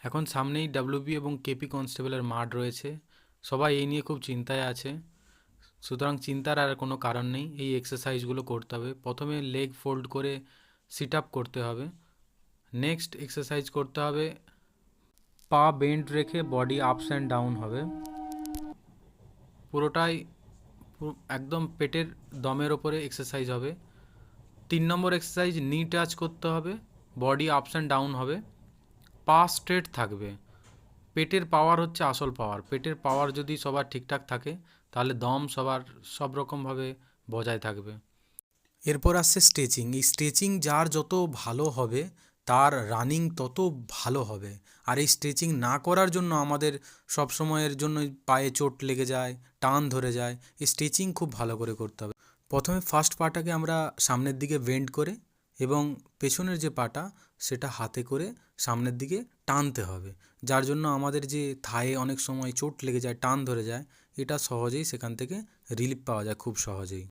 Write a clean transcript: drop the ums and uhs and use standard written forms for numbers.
এখন সামনেই ডাব্লিউবি এবং কেপি কনস্টেবলের মাঠ রয়েছে। সবাই এই নিয়ে খুব চিন্তায় আছে। সুতরাং চিন্তার আর কোনো কারণ নেই, এই এক্সারসাইজগুলো করতে হবে। প্রথমে লেগ ফোল্ড করে সিট আপ করতে হবে। নেক্সট এক্সারসাইজ করতে হবে পা বেন্ড রেখে বডি আপস অ্যান্ড ডাউন হবে। পুরোটাই একদম পেটের দমের ওপরে এক্সারসাইজ হবে। 3 নম্বর এক্সারসাইজ নি টাচ করতে হবে, বডি আপস অ্যান্ড ডাউন হবে, পা স্ট্রেট থাকবে। পেটের পাওয়ার হচ্ছে আসল পাওয়ার। পেটের পাওয়ার যদি সবার ঠিকঠাক থাকে তাহলে দম সবার সব রকমভাবে বজায় থাকবে। এরপর আসছে স্ট্রেচিং। এই স্ট্রেচিং যার যত ভালো হবে তার রানিং তত ভালো হবে। আর এই স্ট্রেচিং না করার জন্য আমাদের সব সময়ের জন্য পায়ে চোট লেগে যায়, টান ধরে যায়। এই স্ট্রেচিং খুব ভালো করে করতে হবে। প্রথমে ফার্স্ট পাটাকে আমরা সামনের দিকে বেন্ড করে এবং পেছনের যে পাটা সেটা হাতে করে সামনের দিকে টানতে হবে, যার জন্য আমাদের যে থায়ে অনেক সময় চোট লেগে যায়, টান ধরে যায়, এটা সহজেই সেখান থেকে রিলিফ পাওয়া যায় খুব সহজেই।